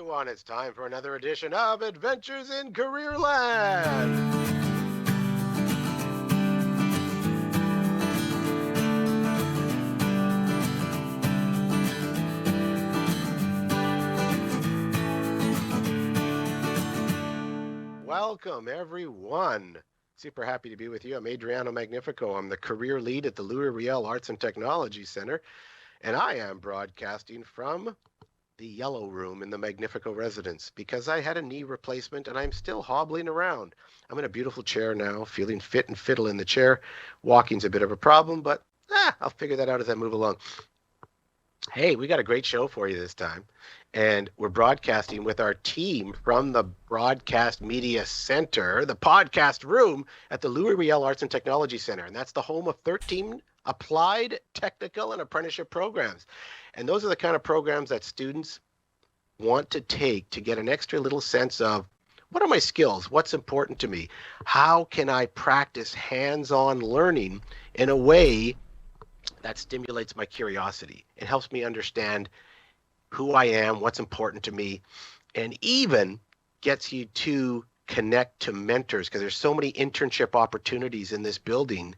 everyone. It's time for another edition of Adventures in Careerland. Welcome, everyone. Super happy to be with you. I'm Adriano Magnifico. I'm the career lead at the Riel Arts and Technology Center, and I am broadcasting from the Yellow Room in the Magnifico residence because I had a knee replacement and I'm still hobbling around. I'm in a beautiful chair now, feeling fit and fiddle in the chair. Walking's a bit of a problem, but I'll figure that out as I move along. Hey, we got a great show for you this time, and we're broadcasting with our team from the Broadcast Media Center, the podcast room at the Riel Arts and Technology Center, and that's the home of 13 applied technical and apprenticeship programs. And those are the kind of programs that students want to take to get an extra little sense of, what are my skills? What's important to me? How can I practice hands-on learning in a way that stimulates my curiosity? It helps me understand who I am, what's important to me, and even gets you to connect to mentors, because there's so many internship opportunities in this building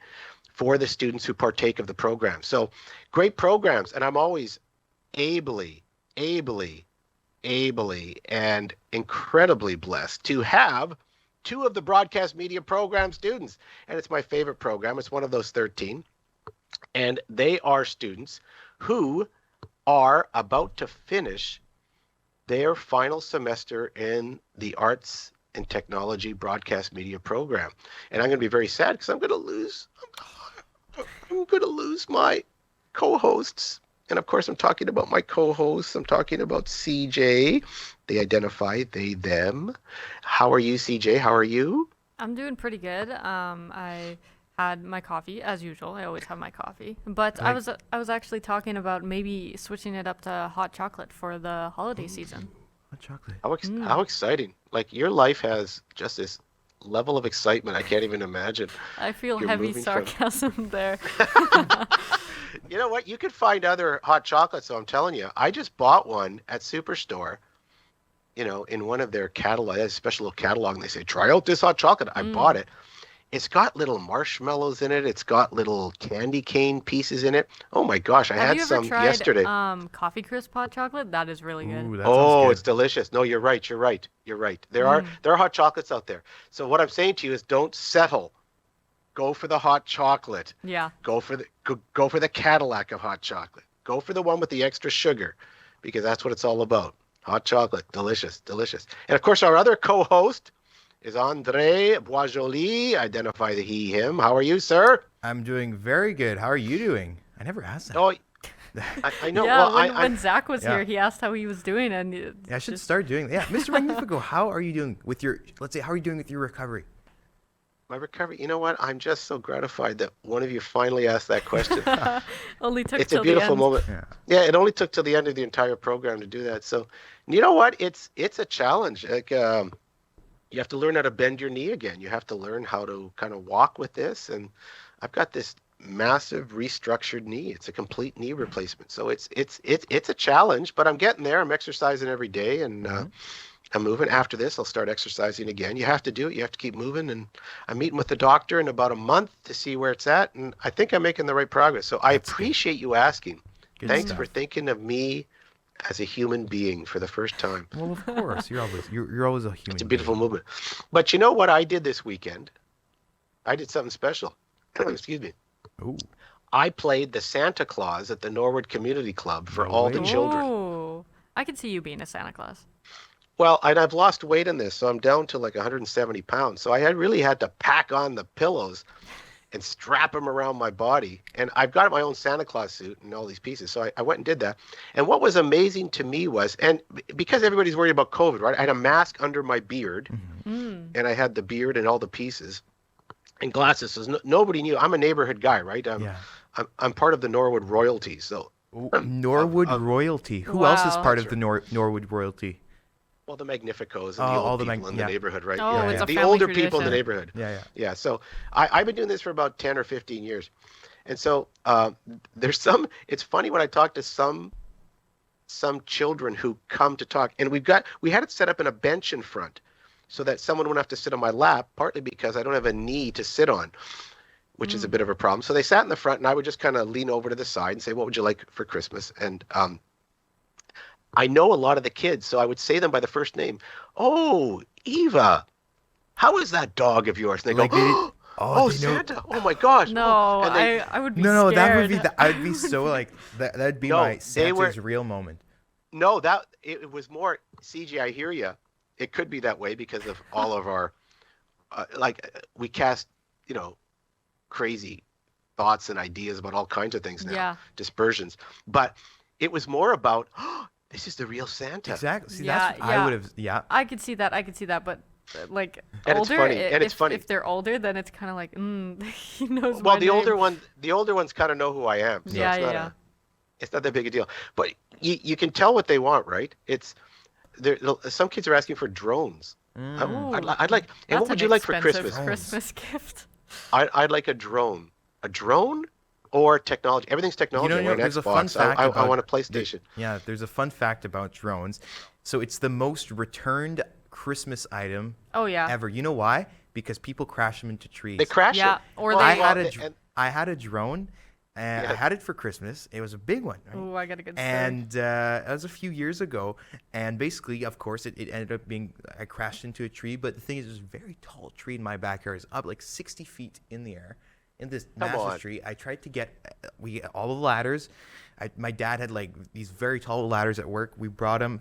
for the students who partake of the program. So great programs, and I'm always ably, and incredibly blessed to have two of the broadcast media program students. And it's my favorite program. It's one of those 13. And they are students who are about to finish their final semester in the Arts and Technology Broadcast Media program. And I'm going to be very sad because I'm going to lose my co-hosts. And of course, I'm talking about my co-hosts. I'm talking about CJ. They identify they, them. How are you, CJ? How are you? I'm doing pretty good. I had my coffee as usual. I always have my coffee, but right. I was actually talking about maybe switching it up to hot chocolate for the holiday season. Hot chocolate. How exciting! Like, your life has just this level of excitement I can't even imagine. I feel heavy sarcasm there. You know what? You could find other hot chocolates. So I'm telling you, I just bought one at Superstore. You know, in one of their catalog, a special little catalog, and they say, try out this hot chocolate. I bought it. It's got little marshmallows in it. It's got little candy cane pieces in it. Oh my gosh, I had some yesterday. Coffee Crisp hot chocolate? That is really good. Ooh, that sounds good. It's delicious. No, you're right. There are hot chocolates out there. So what I'm saying to you is, don't settle. Go for the hot chocolate. Yeah. Go for the Cadillac of hot chocolate. Go for the one with the extra sugar, because that's what it's all about. Hot chocolate, delicious. And of course, our other co-host is Andre Boisjoli. Identify the he, him. How are you, sir? I'm doing very good. How are you doing? I never asked that. Oh, I know. Yeah, well, when Zach was here, he asked how he was doing, and I should start doing that. Yeah, Mr. Magnifico, how are you doing with your? Let's say, how are you doing with your recovery? My recovery. You know what? I'm just so gratified that one of you finally asked that question. Only took it's till a beautiful the end. moment. Yeah, it only took till the end of the entire program to do that. So, you know what? It's a challenge. Like, you have to learn how to bend your knee again. You have to learn how to kind of walk with this. And I've got this massive restructured knee. It's a complete knee replacement. So it's a challenge, but I'm getting there. I'm exercising every day, and I'm moving. After this, I'll start exercising again. You have to do it. You have to keep moving. And I'm meeting with the doctor in about a month to see where it's at. And I think I'm making the right progress. So I appreciate you asking. Thanks for thinking of me as a human being for the first time. Well, of course. You're always a human. It's a beautiful movement. But you know what I did this weekend? I did something special. Excuse me. Ooh. I played the Santa Claus at the Norwood Community Club for all the children. Oh, I could see you being a Santa Claus. Well, and I've lost weight in this, so I'm down to like 170 pounds. So I really had to pack on the pillows and strap them around my body. And I've got my own Santa Claus suit and all these pieces. So I went and did that. And what was amazing to me was, and because everybody's worried about COVID, right? I had a mask under my beard, and I had the beard and all the pieces and glasses. So nobody knew. I'm a neighborhood guy, right? I'm part of the Norwood royalty. So Norwood royalty. Who else is part of the Norwood royalty? Well, the Magnificos and the old people in the neighborhood, right? Oh, it's a the family older tradition. people in the neighborhood. Yeah. So I've been doing this for about 10 or 15 years. And so there's it's funny when I talk to some some children who come to talk, and we had it set up in a bench in front so that someone wouldn't have to sit on my lap, partly because I don't have a knee to sit on, which is a bit of a problem. So they sat in the front, and I would just kind of lean over to the side and say, what would you like for Christmas? And I know a lot of the kids, so I would say them by the first name. Oh, Eva, how is that dog of yours? And they go, oh, Santa! Oh my gosh! No, And they, I would be No, scared. that would be. I'd be so like that. That'd be No, my they Santa's were- real moment. no, it was more CG. I hear you. It could be that way because of all of our, we cast, crazy thoughts and ideas about all kinds of things now, Yeah. dispersions. But it was more about, this is the real Santa. Exactly. See, Yeah, that's what I yeah. would have. Yeah. I could see that. But like And it's older, funny, and it's funny. if they're older, then it's kind of like, he knows Well, my the name. older ones kind of know who I am. So Yeah, it's not yeah. it's not that big a deal. But you can tell what they want, right? Some kids are asking for drones. Ooh, I'd like. And that's what would an you like for expensive Christmas? Christmas gift. I'd like a drone. A drone or technology. Everything's technology. I want an there's a fun Xbox. fact I about want a PlayStation. Yeah, there's a fun fact about drones. So it's the most returned Christmas item Oh yeah. ever. You know why? Because people crash them into trees. They crash Yeah, it. or Well, they- I well, had and- I had a drone. And I Yeah. had it for Christmas. It was a big one. Right? Ooh, I got a good story. And that was a few years ago. And basically, of course, it ended up being I crashed into a tree. But the thing is, there's a very tall tree in my backyard. It's up like 60 feet in the air in this Come on. massive tree. I tried to get all the ladders. My dad had like these very tall ladders at work. We brought them.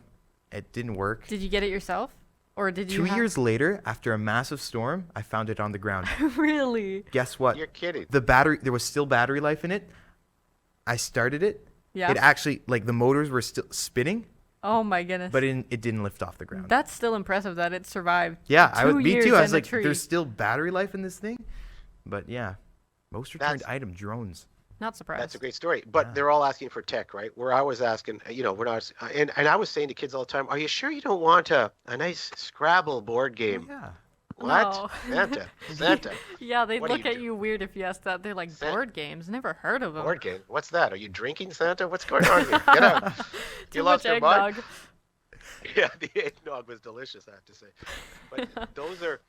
It didn't work. Did you get it yourself, or did you? 2 years later, after a massive storm, I found it on the ground. Really? Guess what? You're kidding. The battery, there was still battery life in it. I started it. Yeah. It actually, like the motors were still spinning, Oh my goodness. but it didn't lift off the ground. That's still impressive that it survived. Yeah, me years too. I in was a like, tree. there's still battery life in this thing. But yeah, most returned That's- item, drones. Not surprised. That's a great story. But they're all asking for tech, right? Where I was asking, we're not, and I was saying to kids all the time, are you sure you don't want a nice Scrabble board game? Yeah. What? No. Santa. Yeah, they What do look you at do? you weird if you ask that. They're like, San- board games? Never heard of them. Board game? What's that? Are you drinking, Santa? What's going on here? Get out. Too lost much your mind? eggnog. Yeah, the eggnog was delicious, I have to say. But those are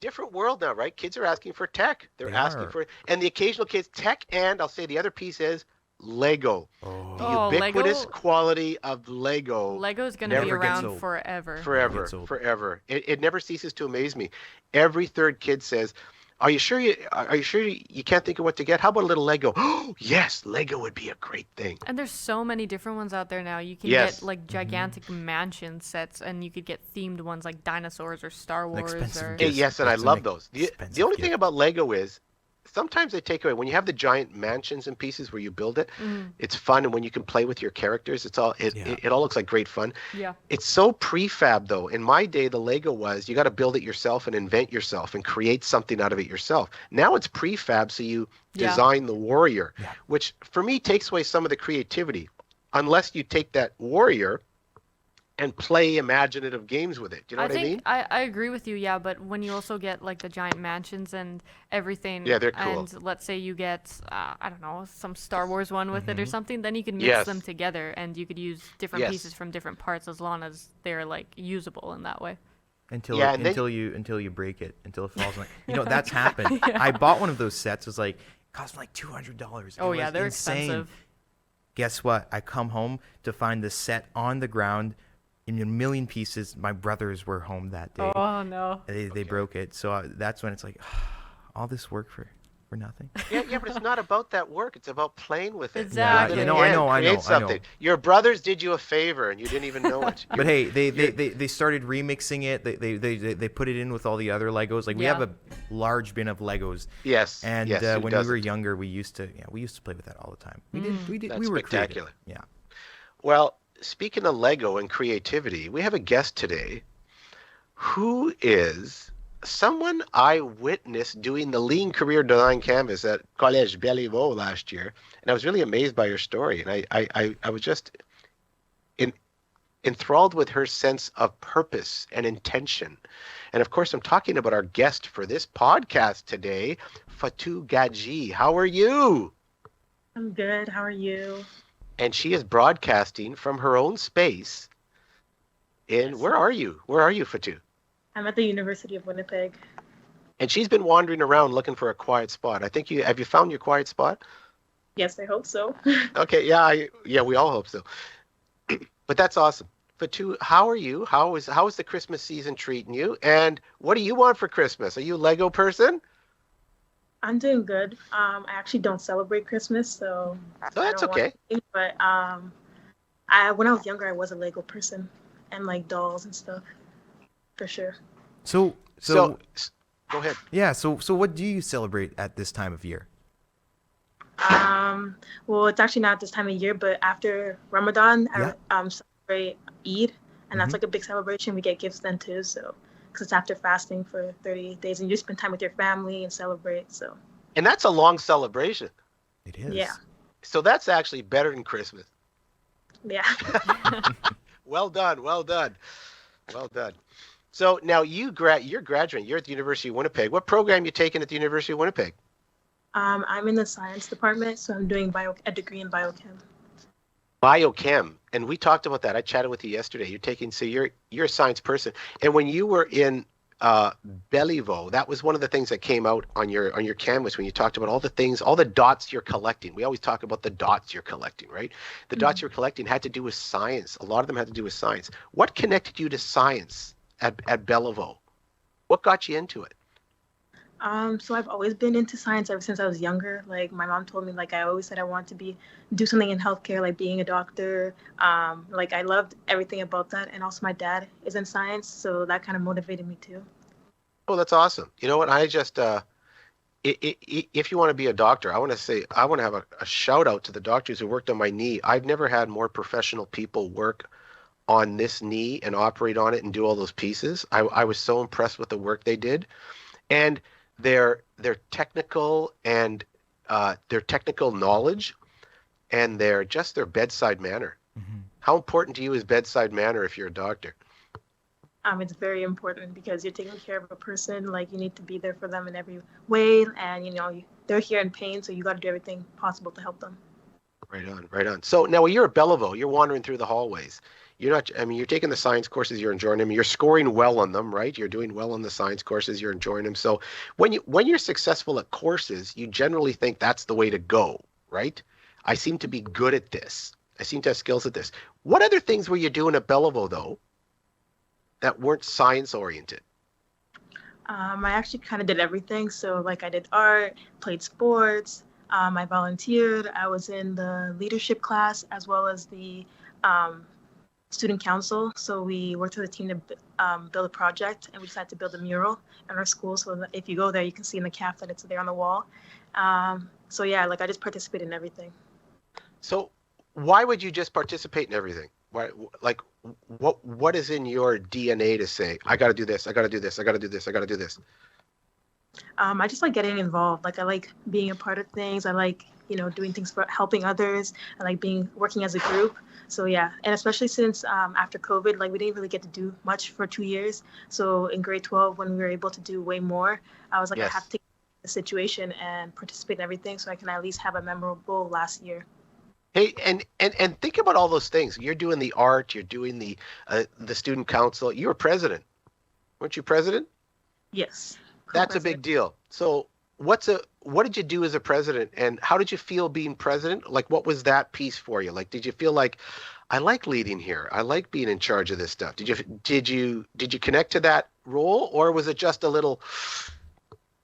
different world now, right? Kids are asking for tech. They're They asking are. for, and the occasional kids tech, and I'll say the other piece is Lego. The Oh, ubiquitous Lego? quality of Lego. Lego's going to be Never gets around old. forever. Forever, gets old. forever. It never ceases to amaze me. Every third kid says, "Are you sure you can't think of what to get? How about a little Lego?" Oh, yes, Lego would be a great thing. And there's so many different ones out there now. You can Yes. get like gigantic mansion sets, and you could get themed ones like dinosaurs or Star Wars. expensive Or... gifts. Yes, and I That's an love those. The expensive only gift. thing about Lego is sometimes they take away when you have the giant mansions and pieces where you build it. It's fun, and when you can play with your characters, it all looks like great fun. Yeah. It's so prefab though. In my day, the Lego was you got to build it yourself and invent yourself and create something out of it yourself. Now it's prefab, so you Yeah. design the warrior, which for me takes away some of the creativity, unless you take that warrior and play imaginative games with it. Do you know what I mean? I agree with you, yeah, but when you also get like the giant mansions and everything, Yeah, they're cool. and let's say you get, I don't know, some Star Wars one with it or something, then you can mix Yes. them together and you could use different Yes. pieces from different parts as long as they're like usable in that way. Until Yeah, and then- until you break it, until it falls. That's happened. I bought one of those sets. It was like cost me like $200. Oh It yeah, was they're insane. expensive. Guess what? I come home to find the set on the ground in a million pieces. My brothers were home that day. Oh no. They broke it. So that's when it's like, all this work for nothing. Yeah, but it's not about that work. It's about playing with it. Exactly. Yeah, I know. Create something. Your brothers did you a favor, and you didn't even know it. But hey, they started remixing it. They put it in with all the other Legos. Like we Yeah. have a large bin of Legos. Yes. And yes, who when we were doesn't? younger, we used to play with that all the time. That's we were spectacular. creative. Yeah. Well, speaking of Lego and creativity, we have a guest today who is someone I witnessed doing the Lean Career Design Canvas at Collège Béliveau last year, and I was really amazed by her story. And I was just enthralled with her sense of purpose and intention. And of course, I'm talking about our guest for this podcast today, Fatou Gadji. How are you? I'm good. How are you? and she is broadcasting from her own space. Where are you? Where are you, Fatou? I'm at the University of Winnipeg. And she's been wandering around looking for a quiet spot. I think have you found your quiet spot? Yes, I hope so. Okay, yeah, we all hope so. But that's awesome. Fatou, how are you? How is the Christmas season treating you? And what do you want for Christmas? Are you a Lego person? I'm doing good. I actually don't celebrate Christmas, so That's okay. But when I was younger, I was a Lego person and like dolls and stuff, for sure. So go ahead. Yeah. So what do you celebrate at this time of year? Well, it's actually not this time of year, but after Ramadan, Yeah. I celebrate Eid, and that's like a big celebration. We get gifts then too, so because it's after fasting for 30 days, and you spend time with your family and celebrate. So. And that's a long celebration. It is. Yeah. So that's actually better than Christmas. Yeah. Well done. Well done. Well done. So now you're graduating. You're at the University of Winnipeg. What program you taking at the University of Winnipeg? I'm in the science department, so I'm doing a degree in biochem. Biochem, and we talked about that. I chatted with you yesterday. You're a science person, and when you were in Belleville, that was one of the things that came out on your canvas when you talked about all the dots you're collecting. We always talk about the dots you're collecting, right? The dots you're collecting had to do with science. A lot of them had to do with science. What connected you to science at Belleville? What got you into it? So I've always been into science ever since I was younger. Like my mom told me, like I always said I wanted to do something in healthcare, like being a doctor. Like I loved everything about that, and also my dad is in science, so that kind of motivated me too. Oh, that's awesome. You know what? I just if you want to be a doctor, I want to have a shout out to the doctors who worked on my knee. I've never had more professional people work on this knee and operate on it and do all those pieces. I was so impressed with the work they did, and their technical and their technical knowledge and their bedside manner. Mm-hmm. How important to you is bedside manner if you're a doctor? It's very important because you're taking care of a person. Like you need to be there for them in every way, and they're here in pain, so you got to do everything possible to help them. Right on. So now when you're at Belleville, you're wandering through the hallways. You're taking the science courses, you're enjoying them, you're scoring well on them, right? You're doing well on the science courses, you're enjoying them. So when you're successful at courses, you generally think that's the way to go, right? I seem to be good at this. I seem to have skills at this. What other things were you doing at Belleville, though, that weren't science oriented? I actually kind of did everything. So like I did art, played sports, I volunteered, I was in the leadership class as well as the student council. So we worked with a team to build a project, and we decided to build a mural in our school. So that if you go there, you can see in the CAF that it's there on the wall. So yeah, like I just participate in everything. So why would you just participate in everything? Why, like, what is in your DNA to say, I got to do this, I got to do this, I got to do this, I got to do this? I just like getting involved. Like I like being a part of things. I like, doing things for helping others. I like working as a group. So yeah, and especially since after COVID, like we didn't really get to do much for 2 years. So in grade 12, when we were able to do way more, I was like, yes. I have to take the situation and participate in everything so I can at least have a memorable last year. Hey, and think about all those things. You're doing the art, you're doing the student council. You were president, weren't you president? Yes. That's a big deal. So what did you do as a president, and how did you feel being president? Like, what was that piece for you? Like, did you feel like, I like leading here, I like being in charge of this stuff? Did you connect to that role, or was it just a little,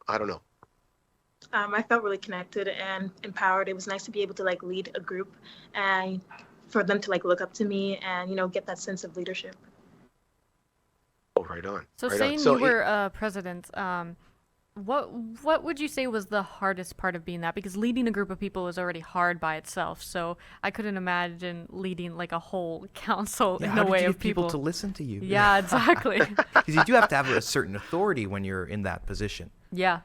I don't know? I felt really connected and empowered. It was nice to be able to like lead a group and for them to like look up to me and get that sense of leadership. Oh, right on. So right saying on. So you were president, what would you say was the hardest part of being that? Because leading a group of people is already hard by itself. So I couldn't imagine leading like a whole council in how a did way you of get people to listen to you? Yeah, exactly. Because you do have to have a certain authority when you're in that position. Yeah.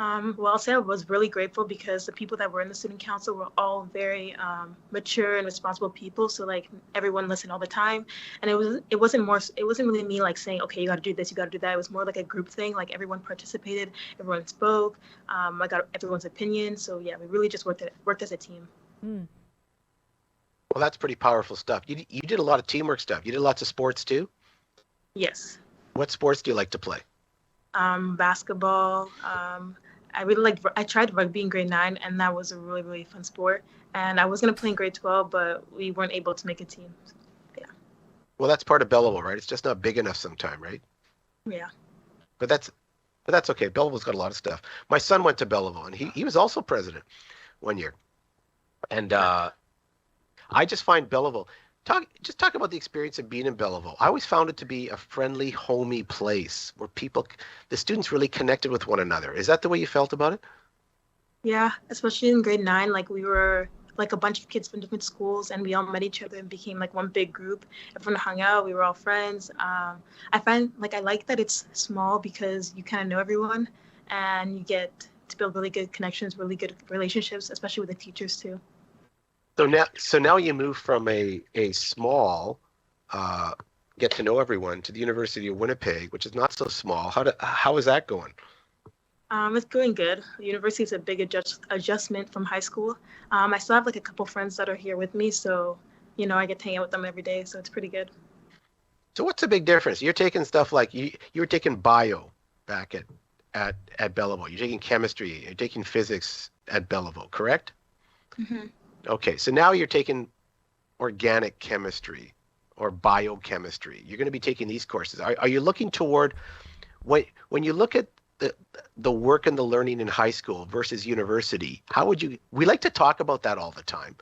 Well, I'll say I was really grateful because the people that were in the student council were all very mature and responsible people. So like everyone listened all the time, and it wasn't really me like saying, okay, you got to do this, you got to do that. It was more like a group thing. Like everyone participated, everyone spoke. I got everyone's opinion. So yeah, we really just worked as a team. Well, that's pretty powerful stuff. You did a lot of teamwork stuff. You did lots of sports too. Yes. What sports do you like to play? Basketball. I really like. I tried rugby in grade 9, and that was a really really fun sport. And I was gonna play in grade 12, but we weren't able to make a team. Yeah. Well, that's part of Belleville, right? It's just not big enough sometime, right? Yeah. But that's okay. Belleville's got a lot of stuff. My son went to Belleville, and he was also president one year. And I just find Belleville. Talk about the experience of being in Belleville. I always found it to be a friendly, homey place where the students really connected with one another. Is that the way you felt about it? Yeah, especially in grade 9, like we were like a bunch of kids from different schools, and we all met each other and became like one big group. Everyone hung out. We were all friends. I find like I like that it's small because you kind of know everyone, and you get to build really good connections, really good relationships, especially with the teachers too. So now you move from a small get to know everyone to the University of Winnipeg, which is not so small. How is that going? It's going good. University is a big adjustment from high school. I still have like a couple friends that are here with me, so I get to hang out with them every day, so it's pretty good. So what's the big difference? You're taking stuff like you were taking bio back at Belleville. You're taking chemistry. You're taking physics at Belleville, correct? Mm-hmm. Okay, so now you're taking organic chemistry or biochemistry. You're going to be taking these courses. Are you looking toward when you look at the work and the learning in high school versus university? We like to talk about that all the time.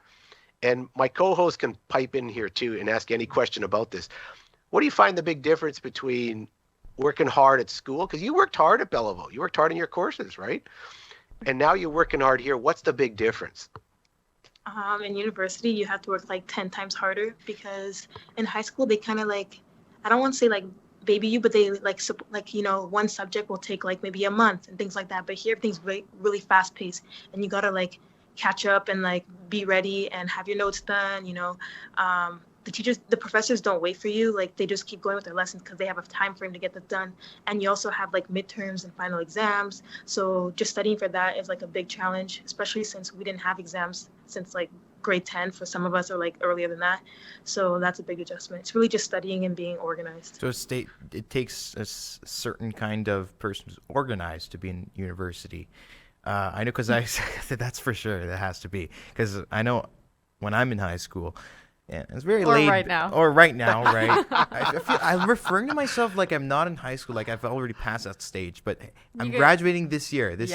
And my co-host can pipe in here too and ask any question about this. What do you find the big difference between working hard at school? Because you worked hard at Belleville. You worked hard in your courses, right? And now you're working hard here. What's the big difference? In university, you have to work like 10 times harder because in high school, they kind of like, I don't want to say like baby you, but they like one subject will take like maybe a month and things like that. But here, everything's really, really fast paced, and you got to like catch up and like be ready and have your notes done. The professors don't wait for you. Like they just keep going with their lessons because they have a time frame to get that done. And you also have like midterms and final exams. So just studying for that is like a big challenge, especially since we didn't have exams since like grade 10 for some of us, or like earlier than that. So that's a big adjustment. It's really just studying and being organized. So it takes a certain kind of person who's organized to be in university. I know because that's for sure. That has to be, because I know when I'm in high school. Yeah, it's very late. Or right now, right? I'm referring to myself like I'm not in high school, like I've already passed that stage. But I'm graduating this year. It's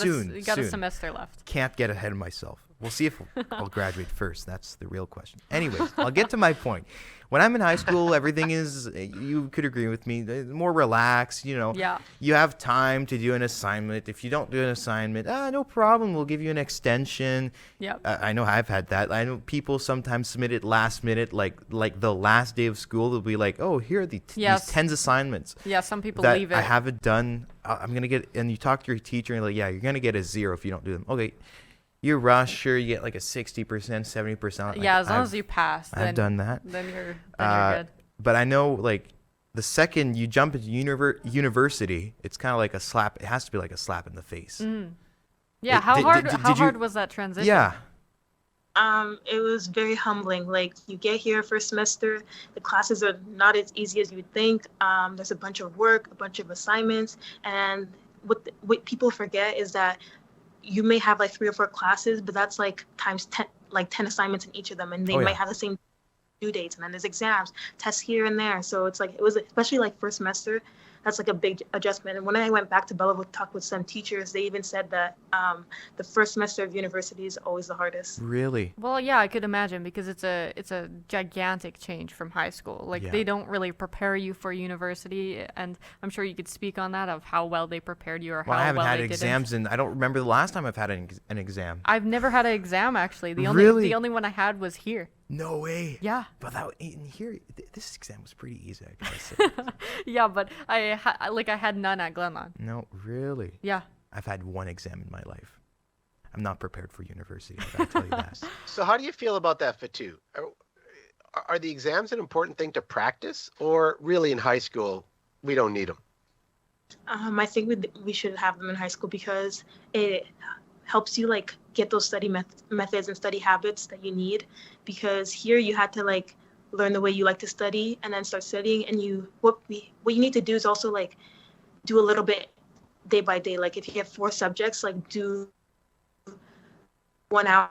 soon. You got a semester left. Can't get ahead of myself. We'll see if I'll graduate first. That's the real question. Anyways, I'll get to my point. When I'm in high school, everything is, you could agree with me, more relaxed, Yeah. You have time to do an assignment. If you don't do an assignment, no problem. We'll give you an extension. Yep. I know I've had that. I know people sometimes submit it last minute, like the last day of school. They'll be like, oh, here are these 10 assignments. Yeah, some people that leave it. I haven't done. I'm going to get, and you talk to your teacher and you're like, yeah, you're going to get a 0 if you don't do them. Okay. You rush, sure, you get like a 60%, 70%. Yeah, as long as you pass. I've done that. Then you're good. But I know, like, the second you jump into university, it's kind of like a slap. It has to be like a slap in the face. Mm. Yeah, how hard was that transition? Yeah. It was very humbling. Like, you get here first semester, the classes are not as easy as you would think. There's a bunch of work, a bunch of assignments, and what people forget is that you may have like 3 or 4 classes, but that's like times 10, like 10 assignments in each of them, and they might have the same due dates, and then there's exams, tests here and there. So it's like, it was especially like first semester, that's like a big adjustment. And when I went back to Belleville to talk with some teachers, they even said that the first semester of university is always the hardest. Really? Well, yeah, I could imagine, because it's a gigantic change from high school. Like, they don't really prepare you for university, and I'm sure you could speak on that, of how well they prepared you, or how well they didn't. I haven't had exams, and I don't remember the last time I've had an exam. I've never had an exam, actually. The only one I had was here. No way. Yeah. But in here, this exam was pretty easy, I gotta say. Yeah, but I had none at Glenlawn. No, really? Yeah. I've had 1 exam in my life. I'm not prepared for university, I gotta tell you that. So how do you feel about that, Fatou? Are the exams an important thing to practice, or really in high school, we don't need them? I think we should have them in high school because helps you like get those study methods and study habits that you need, because here you had to like learn the way you like to study and then start studying. And what you need to do is also like do a little bit day by day. Like if you have 4 subjects, like do 1 hour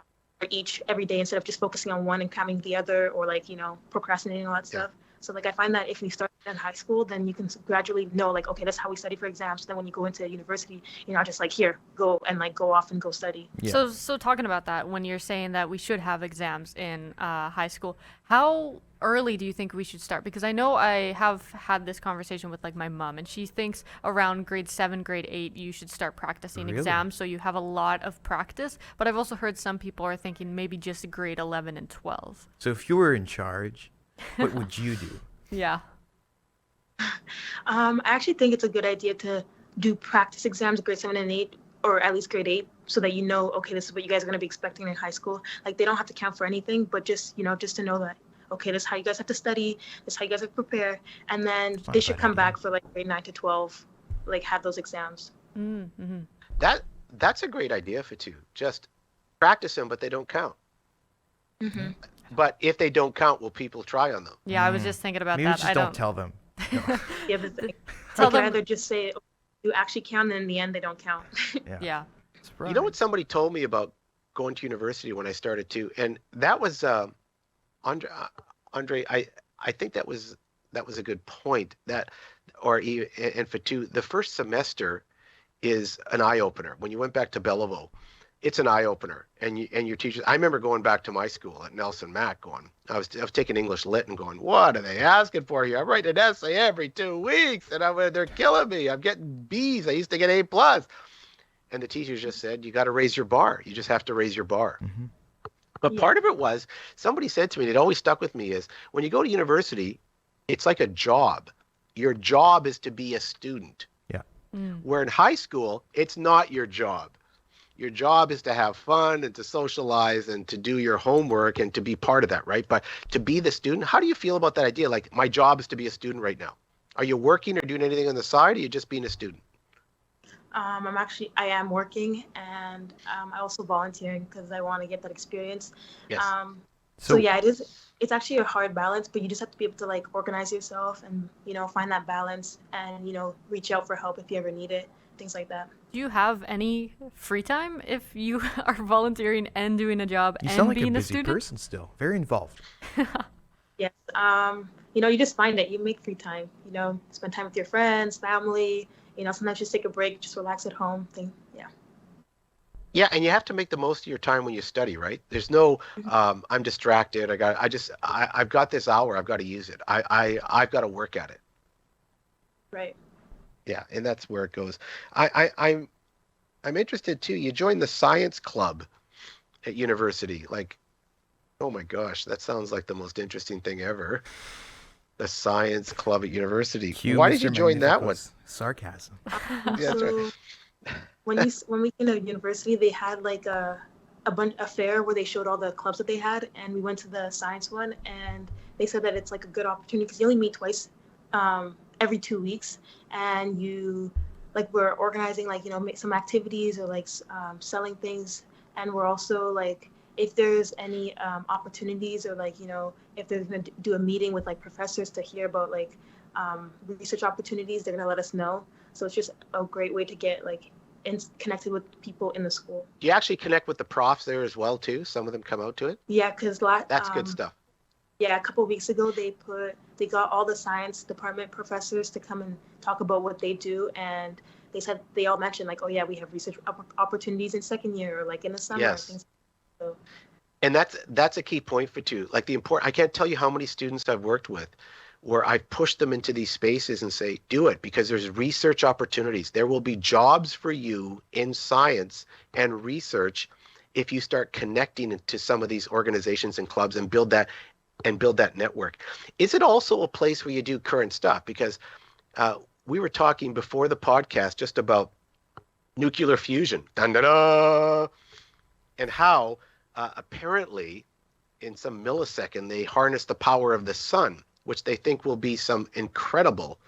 each every day instead of just focusing on one and cramming the other, or like, procrastinating all that stuff. So like I find that if we start in high school, then you can gradually know like, okay, that's how we study for exams. So then when you go into university, you're not just like, here, go and like go off and go study. Yeah. So talking about that, when you're saying that we should have exams in high school, how early do you think we should start? Because I know I have had this conversation with like my mom, and she thinks around grade 7, grade 8, you should start practicing Really? exams so you have a lot of practice. But I've also heard some people are thinking maybe just grade 11 and 12. So if you were in charge, what would you do? Yeah. I actually think it's a good idea to do practice exams grade 7 and 8, or at least grade 8, so that okay, this is what you guys are going to be expecting in high school. Like they don't have to count for anything, but just just to know that, okay, this is how you guys have to study, this is how you guys have to prepare, and then they should come back for like grade 9 to 12, like have those exams. Mm-hmm. That's a great idea, Fatou. Just practice them, but they don't count. Mm-hmm. But if they don't count, will people try on them? Yeah, I was just thinking about Maybe that. just I don't tell them. No. Yeah, but Tell I could them- either just say you actually count, and in the end they don't count. Yeah. Surprise. You know what somebody told me about going to university when I started too, and that was Andre. I think that was a good point. And Fatou, the first semester is an eye opener. When you went back to Belleville, it's an eye opener, and your teachers. I remember going back to my school at Nelson Mac. I was taking English Lit and going, what are they asking for here? I'm writing an essay every 2 weeks, and they're killing me. I'm getting B's. I used to get A+. And the teachers just said, you got to raise your bar. You just have to raise your bar. Mm-hmm. But part of it was, somebody said to me, and it always stuck with me, is when you go to university, it's like a job. Your job is to be a student. Yeah. Where in high school, it's not your job. Your job is to have fun and to socialize and to do your homework and to be part of that, right? But to be the student, how do you feel about that idea? Like, my job is to be a student right now. Are you working or doing anything on the side, or are you just being a student? I am working, and I also volunteering because I want to get that experience. Yes. So yeah, it's actually a hard balance, but you just have to be able to like organize yourself and, find that balance and, reach out for help if you ever need it, things like that. Do you have any free time if you are volunteering and doing a job You and sound like being a a busy student? person still. Very involved. Yes. You just find it. You make free time, spend time with your friends, family, sometimes just take a break, just relax at home. Yeah. Yeah, and you have to make the most of your time when you study, right? There's no, I'm distracted. I've got this hour. I've got to use it. I've got to work at it. Right. Yeah, and that's where it goes. I'm interested too. You joined the science club at university. Like, oh my gosh, that sounds like the most interesting thing ever. The science club at university. Cue Why did Mr. you join that one? Magnifico's sarcasm. Yeah, that's right. When we came to university, they had like a fair where they showed all the clubs that they had, and we went to the science one, and they said that it's like a good opportunity because you only meet twice every 2 weeks, and we're organizing make some activities or selling things, and we're also like, if there's any opportunities or if they're going to do a meeting with professors to hear about research opportunities, they're going to let us know. So it's just a great way to get connected with people in the school. Do you actually connect with the profs there as well too? Some of them come out to it? Yeah, because that's good stuff. Yeah, a couple of weeks ago they got all the science department professors to come and talk about what they do, and they all mentioned oh yeah, we have research opportunities in second year or in the summer. Yes. Things so. And that's a key point for two. I can't tell you how many students I've worked with where I've pushed them into these spaces and say, do it, because there's research opportunities. There will be jobs for you in science and research if you start connecting to some of these organizations and clubs and build that network. Is it also a place where you do current stuff? Because we were talking before the podcast just about nuclear fusion, and how apparently in some millisecond they harness the power of the sun, which they think will be some incredible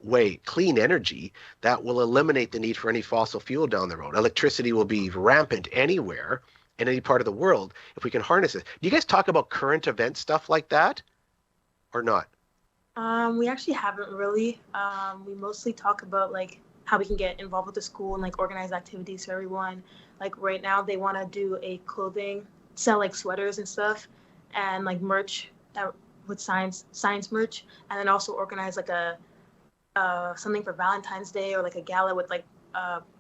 way, clean energy that will eliminate the need for any fossil fuel down the road. Electricity will be rampant anywhere in any part of the world if we can harness it. Do you guys talk about current event stuff like that or not? We actually haven't really. We mostly talk about like how we can get involved with the school and like organize activities for everyone. Like right now, they want to do a clothing, sell like sweaters and stuff, and like merch that with science merch, and then also organize like a something for Valentine's Day or like a gala with like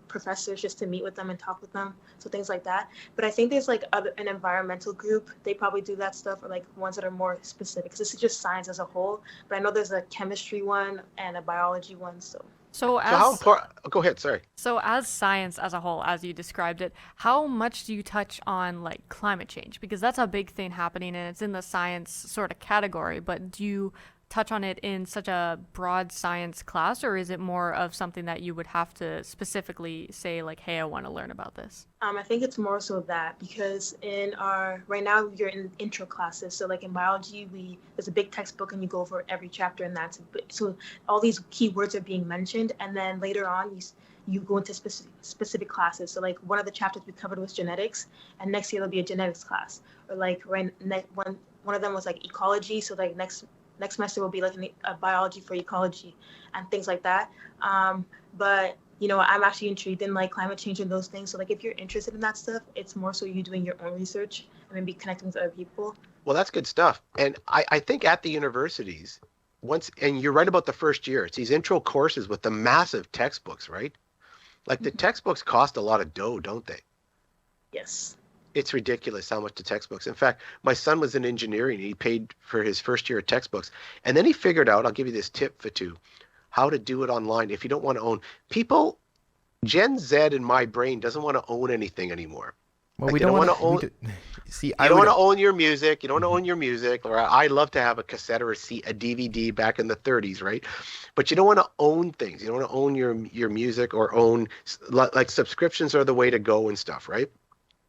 professors just to meet with them and talk with them. So things like that. But I think there's like an environmental group. They probably do that stuff, or like ones that are more specific. Because this is just science as a whole. But I know there's a chemistry one and a biology one. So So how important? Oh, go ahead. Sorry. So as science as a whole, as you described it, how much do you touch on like climate change? Because that's a big thing happening and it's in the science sort of category, but do you touch on it in such a broad science class, or is it more of something that you would have to specifically say like, hey, I want to learn about this? I think it's more so that because in our right now you're in intro classes. So like in biology, there's a big textbook and you go over every chapter, and that's so all these keywords are being mentioned, and then later on you go into specific classes. So like one of the chapters we covered was genetics, and next year there'll be a genetics class, or like one of them was like ecology. So like next semester will be like a biology for ecology and things like that. But you know, I'm actually intrigued in like climate change and those things. So like if you're interested in that stuff, it's more so you doing your own research and maybe connecting with other people. Well, that's good stuff. And I think at the universities, and you're right about the first year, it's these intro courses with the massive textbooks, right? Like the textbooks cost a lot of dough, don't they? Yes. It's ridiculous how much the textbooks. In fact, my son was in engineering. He paid for his first year of textbooks. And then he figured out, I'll give you this tip, Fatou, how to do it online if you don't want to own. People, Gen Z in my brain doesn't want to own anything anymore. Well, Like, we you don't want to own. see. You I don't would. want to own your music. You don't want to own your music. Or I love to have a cassette or a DVD back in the 30s, right? But you don't want to own things. You don't want to own your music or own, like subscriptions are the way to go and stuff, right?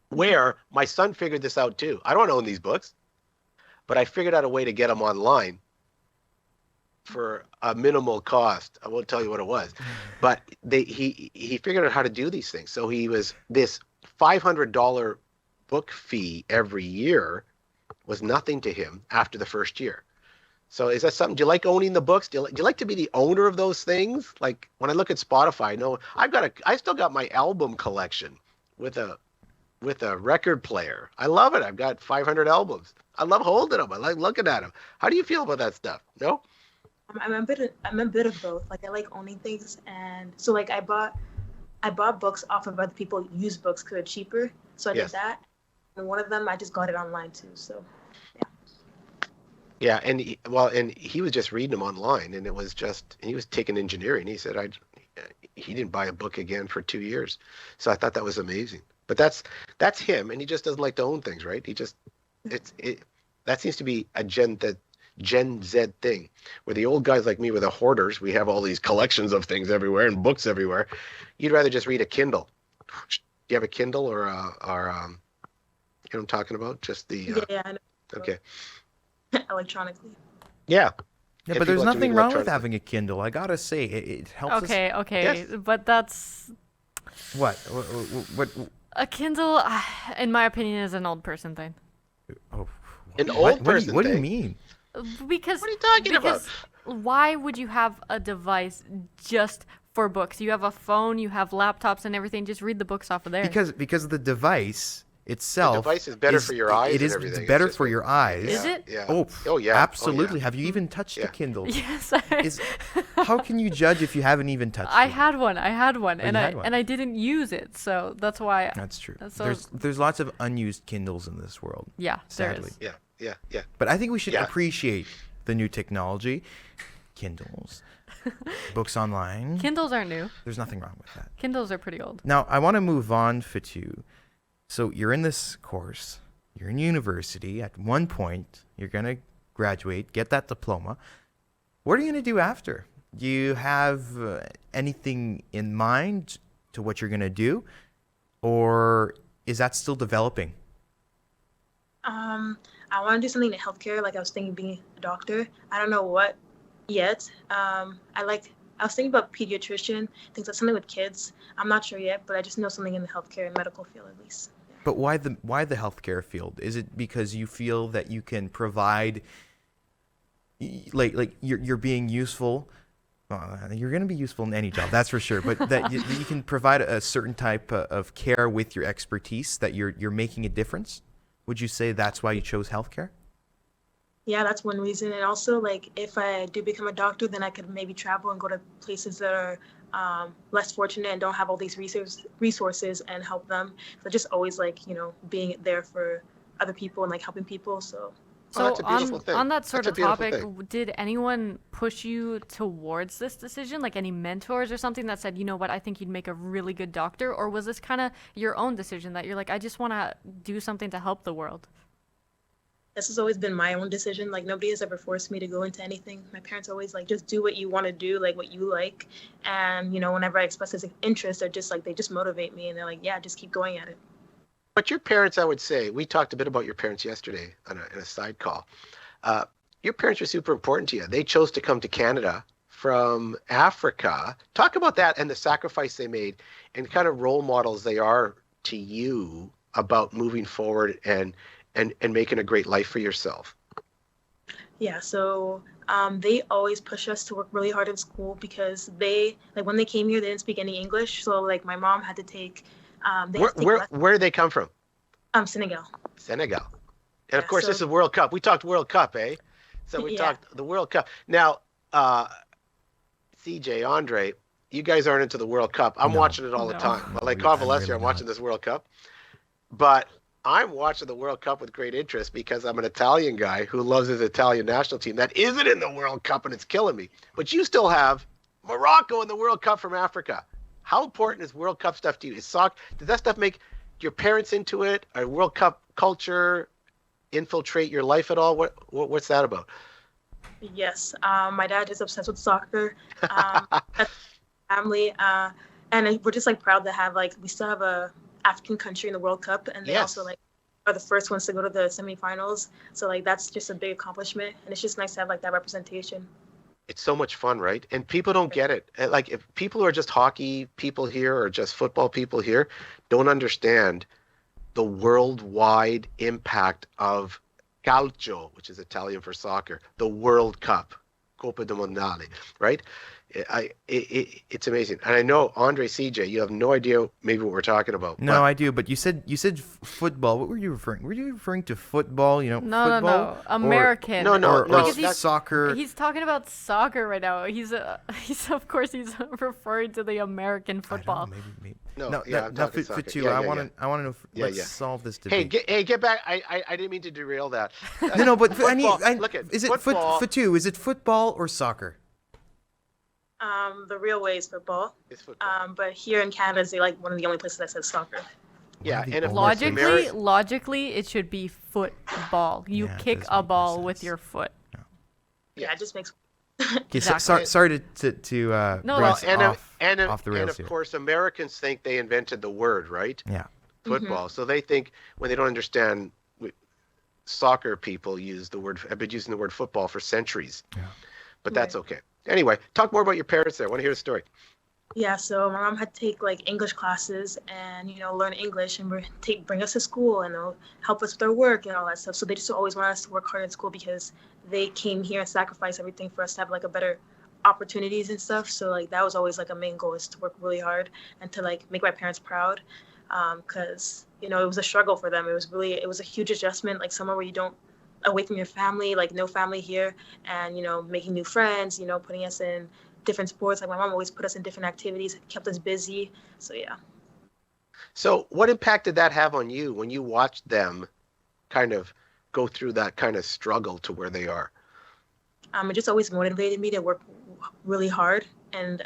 Where my son figured this out too. I don't own these books, but I figured out a way to get them online for a minimal cost. I won't tell you what it was, but he figured out how to do these things. So he was this $500 book fee every year was nothing to him after the first year. So is that something? Do you like owning the books? Do you like to be the owner of those things? Like when I look at Spotify, no, I still got my album collection with a record player. I love it. I've got 500 albums. I love holding them. I like looking at them. How do you feel about that stuff? No? I'm a bit of both. Like I like owning things, and so like I bought books off of other people used books because they're cheaper. So I Yes. did that. And one of them I just got it online too. So Yeah, and he was just reading them online, and he was taking engineering. He said he didn't buy a book again for 2 years. So I thought that was amazing. But that's him, and he just doesn't like to own things, right? That seems to be a Gen Z thing, where the old guys like me, with the hoarders, we have all these collections of things everywhere and books everywhere. You'd rather just read a Kindle. Do you have a Kindle or you know what I'm talking about? Just the yeah, I know. okay, Electronically. yeah. Yeah, If but there's people like to nothing read wrong with electronically. having a Kindle. I gotta say, it helps us. Okay, Yes. but that's What? What? a Kindle, in my opinion, is an old person thing. Oh, An what- old person What do you thing? mean? Because What are you talking about? why would you have a device just for books? You have a phone, you have laptops and everything. Just read the books off of there. Because the device itself. device is better for your eyes It and is everything. It's better just for like- your eyes. Is it? Yeah. Oh, yeah. absolutely. Oh, yeah. Have you even touched Yeah. a Kindle? Yes, How can you judge if you haven't even touched I it? had one, you and had one. I didn't use it, so that's why. That's true. So- There's lots of unused Kindles in this world, Yeah, there sadly. is. Yeah. But I think we should Yeah. appreciate the new technology, Kindles, books online. Kindles aren't new. There's nothing wrong with that. Kindles are pretty old. Now, I want to move on, Fatou. So you're in this course, you're in university. At one point, you're going to graduate, get that diploma. What are you going to do after? Do you have anything in mind to what you're going to do? Or is that still developing? I want to do something in healthcare. Like I was thinking being a doctor. I don't know what yet. I I was thinking about pediatrician, things like something with kids. I'm not sure yet, but I just know something in the healthcare and medical field at least. But why the healthcare field? Is it because you feel that you can provide, like you're being useful? You're going to be useful in any job, that's for sure. But that you can provide a certain type of care with your expertise, that you're making a difference. Would you say that's why you chose healthcare? Yeah, that's one reason. And also, like, if I do become a doctor, then I could maybe travel and go to places that are less fortunate and don't have all these resources and help them. So just always, like, being there for other people and, like, helping people. So that's a beautiful thing. On that sort That's of a beautiful topic, thing. did anyone push you towards this decision? Like any mentors or something that said, you know what, I think you'd make a really good doctor? Or was this kind of your own decision that you're like, I just want to do something to help the world? this has always been my own decision. Like, nobody has ever forced me to go into anything. My parents always like, just do what you want to do, like what you like. And, whenever I express this interest, they're just like, they just motivate me and they're like, yeah, just keep going at it. But your parents, I would say, we talked a bit about your parents yesterday in a side call. Your parents are super important to you. They chose to come to Canada from Africa. Talk about that and the sacrifice they made and kind of role models they are to you about moving forward and making a great life for yourself. Yeah, so they always push us to work really hard in school because when they came here, they didn't speak any English. So like my mom had to take, where do they come from? Senegal. Senegal. And of course, so, this is World Cup. We talked World Cup, eh? So we talked the World Cup. Now, CJ, Andre, you guys aren't into the World Cup. I'm watching it all the time. Well, like convalescent, I'm watching this World Cup. But I'm watching the World Cup with great interest because I'm an Italian guy who loves his Italian national team that isn't in the World Cup, and it's killing me. But you still have Morocco in the World Cup from Africa. How important is World Cup stuff to you? Does that stuff make your parents into it? Or World Cup culture infiltrate your life at all? What's that about? Yes, my dad is obsessed with soccer. Family, and we're just like proud to have we still have a African country in the World Cup, and they also are the first ones to go to the semifinals. So that's just a big accomplishment, and it's just nice to have that representation. It's so much fun, right? And people don't get it. If people who are just hockey people here or just football people here don't understand the worldwide impact of calcio, which is Italian for soccer, the World Cup, Coppa del Mondiale, right? It's amazing. And I know, Andre, CJ, you have no idea maybe what we're talking about. No, I do. But you said football. What were you referring? Were you referring to football? No, football? no. American. Or soccer. He's talking about soccer right now. He's of course he's referring to the American football. Maybe. No, Fatou, I want to know. Let's solve this debate. Hey, get back! I didn't mean to derail that. No, but football, is it Fatou? Is it football or soccer? The real way is football. It's football. But here in Canada, is one of the only places that says soccer. Yeah, and of logically, it should be football. You kick a ball with your foot. Yeah, it just makes. Exactly. Sorry to off the rails and of here. course, Americans think they invented the word, right? Yeah. Football. So they think when they don't understand, soccer people have been using the word football for centuries. Yeah. But that's okay. Anyway, talk more about your parents there. I want to hear the story. Yeah, so my mom had to take English classes and learn English and bring us to school and help us with our work and all that stuff. So they just always wanted us to work hard in school because they came here and sacrificed everything for us to have a better opportunities and stuff. So that was always a main goal, is to work really hard and to make my parents proud, because it was a struggle for them. It was a huge adjustment, somewhere where you don't away from your family, no family here, and making new friends, putting us in different sports. My mom always put us in different activities, kept us busy. So yeah. So what impact did that have on you when you watched them kind of go through that kind of struggle to where they are? It just always motivated me to work really hard and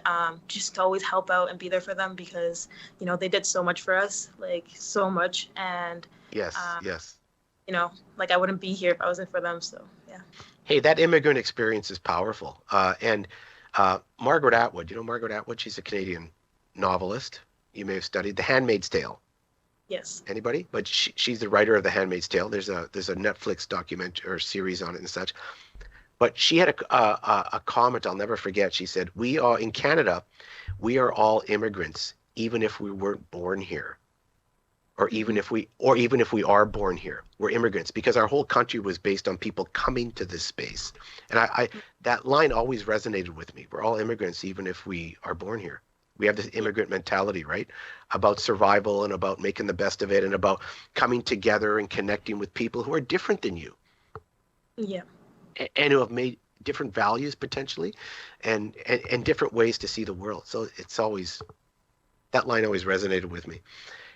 just to always help out and be there for them, because they did so much for us, so much. And yes. I wouldn't be here if I wasn't for them. So yeah. Hey, that immigrant experience is powerful. And Margaret Atwood, Margaret Atwood? She's a Canadian novelist. You may have studied The Handmaid's Tale. Yes. Anybody? But she's the writer of The Handmaid's Tale. There's a Netflix documentary or series on it and such. But she had a comment I'll never forget. She said, "We are in Canada. We are all immigrants, even if we weren't born here, or even if we are born here. We're immigrants because our whole country was based on people coming to this space." And I that line always resonated with me. We're all immigrants, even if we are born here. We have this immigrant mentality, right? About survival and about making the best of it and about coming together and connecting with people who are different than you. Yeah. And who have made different values potentially and different ways to see the world. So it's always, that line always resonated with me.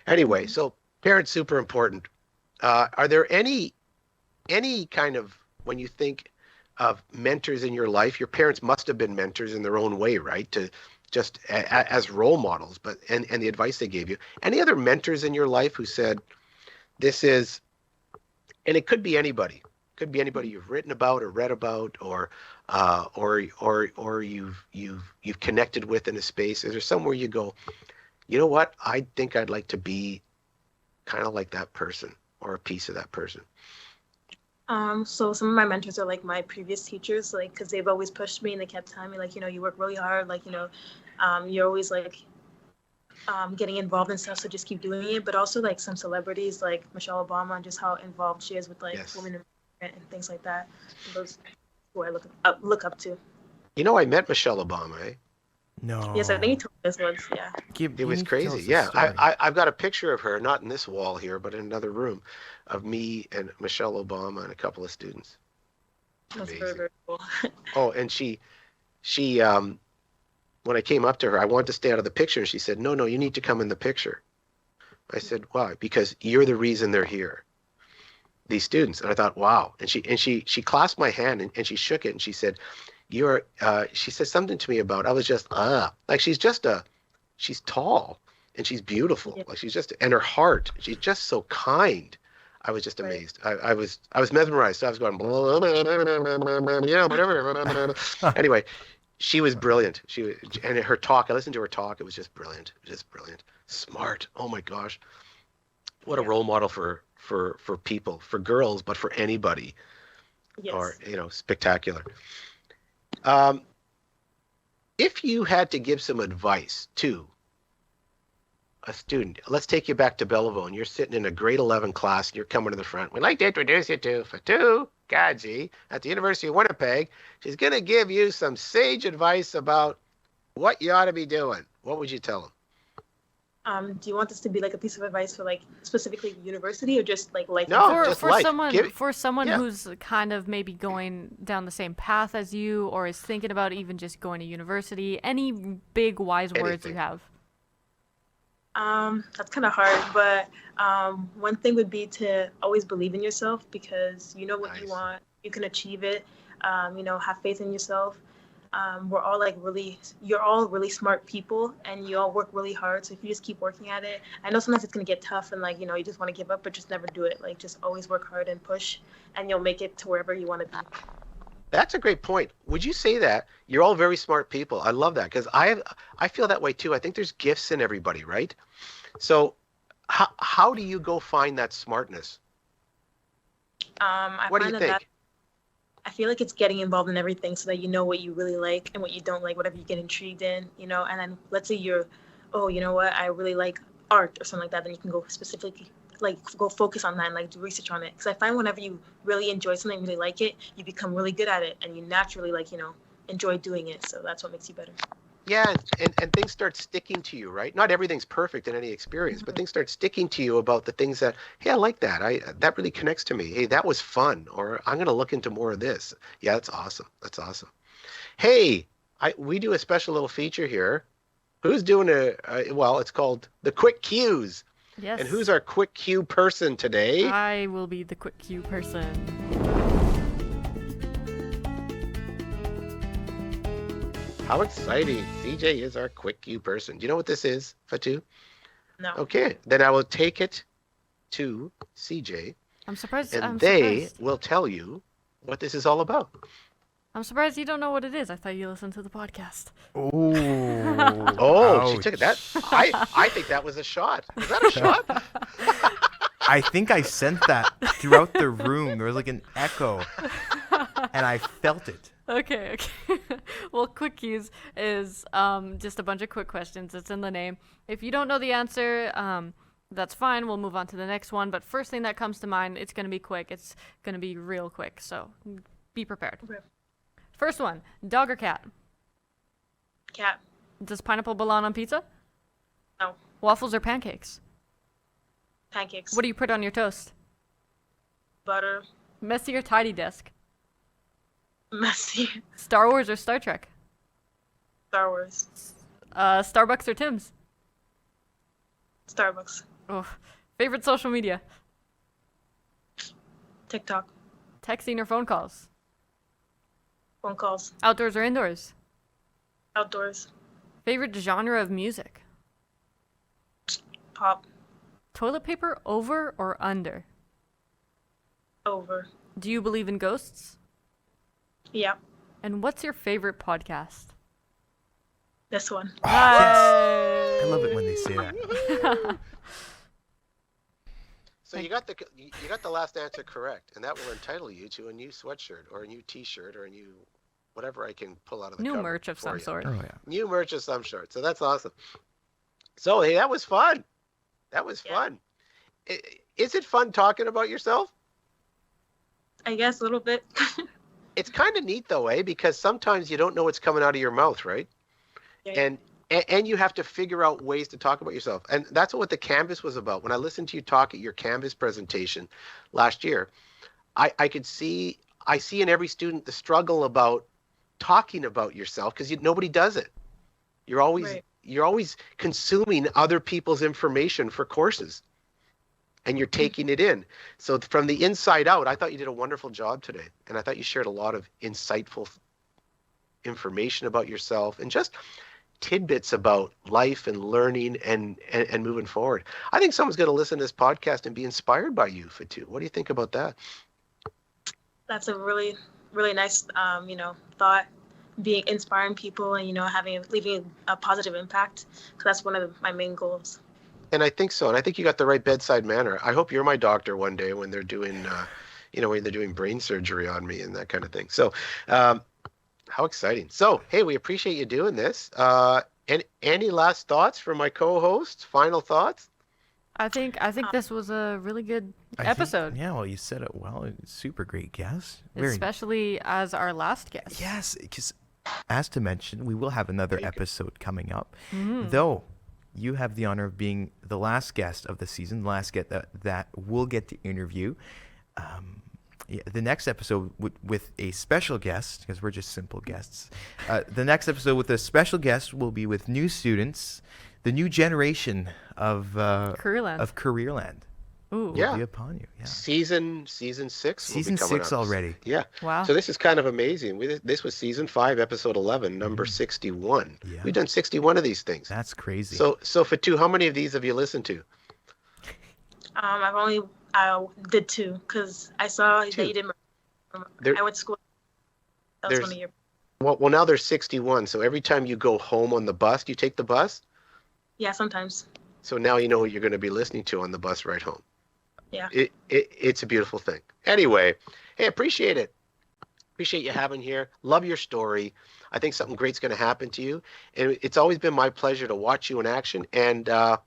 Anyway, so parents, super important. Are there any kind of, when you think of mentors in your life, your parents must have been mentors in their own way, right? To just as role models, but and the advice they gave you. Any other mentors in your life who said, this is, and it could be anybody. Could be anybody you've written about or read about, or you've connected with in a space. Is there somewhere you go, you know what? I think I'd like to be kind of like that person or a piece of that person. So some of my mentors are like my previous teachers, like, because they've always pushed me and they kept telling me, like, you know, you work really hard, like, you know, you're always like getting involved in stuff, so just keep doing it. But also like some celebrities like Michelle Obama and just how involved she is with like women and things like that. Those who I look up to. You know, I met Michelle Obama, eh? No. Yes, I think you told me this once. Yeah. It was crazy. Yeah, I've got a picture of her, not in this wall here, but in another room, of me and Michelle Obama and a couple of students. That's very, very cool. Oh, and she when I came up to her, I wanted to stay out of the picture, and she said, "No, you need to come in the picture." I said, "Why?" "Because you're the reason they're here, these students." And I thought, wow. And she clasped my hand and she shook it and she said, she said something to me about, I was just, like she's tall and she's beautiful. Yeah. Like she's just, and her heart, she's just so kind. I was just amazed. Right. I was mesmerized. So I was going, yeah, whatever. Anyway, she was brilliant. And her talk, I listened to her talk. It was just brilliant. Smart. Oh my gosh. What a role model for people, for girls, but for anybody. Yes. Or, you know, spectacular. If you had to give some advice to a student, let's take you back to Belleville, and you're sitting in a grade 11 class, and you're coming to the front. We'd like to introduce you to Fatou Gadji at the University of Winnipeg. She's going to give you some sage advice about what you ought to be doing. What would you tell them? Do you want this to be like a piece of advice for like specifically university or just like life? No, for life. someone who's kind of maybe going down the same path as you, or is thinking about even just going to university. Any big wise words you have? That's kind of hard, but one thing would be to always believe in yourself, because you know what you want, you can achieve it. You know, have faith in yourself. We're all you're all really smart people and you all work really hard. So if you just keep working at it, I know sometimes it's going to get tough and like, you know, you just want to give up, but just never do it. Like just always work hard and push and you'll make it to wherever you want to be. That's a great point. Would you say that? You're all very smart people. I love that because I feel that way too. I think there's gifts in everybody, right? So how do you go find that smartness? What do you think? I feel like it's getting involved in everything so that you know what you really like and what you don't like, whatever you get intrigued in, you know, and then let's say you know what, I really like art or something like that, then you can go specifically, like go focus on that and like do research on it. Because I find whenever you really enjoy something, really like it, you become really good at it and you naturally like, you know, enjoy doing it. So that's what makes you better. Yeah, and things start sticking to you, right? Not everything's perfect in any experience, but things start sticking to you about the things that, hey, I like that. That really connects to me. Hey, that was fun. Or I'm going to look into more of this. Yeah, that's awesome. That's awesome. Hey, we do a special little feature here. Who's doing it's called the Quick Cues. Yes. And who's our Quick Cue person today? I will be the Quick Cue person. How exciting. CJ is our Quick Cue person. Do you know what this is, Fatou? No. Okay, then I will take it to CJ. I'm surprised. They will tell you what this is all about. I'm surprised you don't know what it is. I thought you listened to the podcast. Oh, she took it. That I think that was a shot. Was that a shot? I think I sent that throughout the room. There was like an echo. and I felt it. Okay. Well, quickies is just a bunch of quick questions. It's in the name. If you don't know the answer, that's fine. We'll move on to the next one. But first thing that comes to mind, it's going to be quick. It's going to be real quick. So be prepared. Okay. First one, dog or cat? Cat. Does pineapple belong on pizza? No. Waffles or pancakes? Pancakes. What do you put on your toast? Butter. Messy or tidy desk? Messy. Star Wars or Star Trek? Star Wars. Starbucks or Tim's? Starbucks. Oh, favorite social media? TikTok. Texting or phone calls? Phone calls. Outdoors or indoors? Outdoors. Favorite genre of music? Pop. Toilet paper over or under? Over. Do you believe in ghosts? Yeah. And what's your favorite podcast? This one. Oh, yes. I love it when they say that. So you got the last answer correct, and that will entitle you to a new sweatshirt or a new T-shirt or a new whatever I can pull out of the New cupboard merch of for some you. sort. Oh yeah. New merch of some sort. So that's awesome. So hey, that was fun. That was fun. Is it fun talking about yourself? I guess a little bit. It's kind of neat though, because sometimes you don't know what's coming out of your mouth, right? Yeah. And you have to figure out ways to talk about yourself. And that's what the Canvas was about. When I listened to you talk at your Canvas presentation last year, I see in every student the struggle about talking about yourself because nobody does it. You're always consuming other people's information for courses, and you're taking it in. So from the inside out, I thought you did a wonderful job today, and I thought you shared a lot of insightful information about yourself and just tidbits about life and learning and moving forward. I think someone's going to listen to this podcast and be inspired by you, Fatou. What do you think about that? That's a really, really nice, thought. Being inspiring people and leaving a positive impact. Because that's one of my main goals. And I think so. And I think you got the right bedside manner. I hope you're my doctor one day when they're doing, when they're doing brain surgery on me and that kind of thing. So, how exciting. So, hey, we appreciate you doing this. And any last thoughts from my co-hosts? Final thoughts? I think this was a really good episode. Well, you said it well. Super great guest. Especially as our last guest. Yes, because as to mention, we will have another episode coming up. Though you have the honor of being the last guest of the season, the last guest that we'll get to interview. The next episode with a special guest, because we're just simple guests. The next episode with a special guest will be with new students, the new generation of Careerland. Ooh. Yeah. Will be upon you. Yeah. Season 6. Season 6 already. Yeah. Wow. So this is kind of amazing. This was season 5, episode 11, number 61. Yeah. We've done 61 of these things. That's crazy. So Fatou, how many of these have you listened to? I did 2 because I saw that you did. I went to school. That was one of your. Well, now there's 61. So every time you go home on the bus, do you take the bus? Yeah, sometimes. So now you know what you're going to be listening to on the bus ride home. Yeah. It's a beautiful thing. Anyway, hey, appreciate it. Appreciate you having here. Love your story. I think something great's going to happen to you. And it's always been my pleasure to watch you in action. And I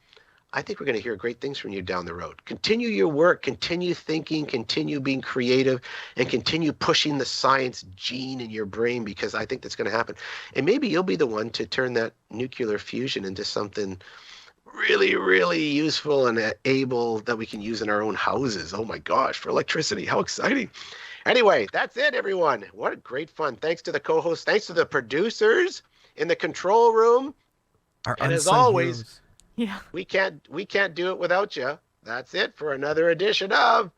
think we're going to hear great things from you down the road. Continue your work, continue thinking, continue being creative, and continue pushing the science gene in your brain, because I think that's going to happen. And maybe you'll be the one to turn that nuclear fusion into something really, really useful and able that we can use in our own houses. Oh my gosh, for electricity. How exciting. Anyway, that's it, everyone. What great fun. Thanks to the co-hosts. Thanks to the producers in the control room. And as always, heroes. Yeah. we can't do it without you. That's it for another edition of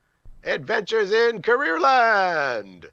Adventures in Careerland.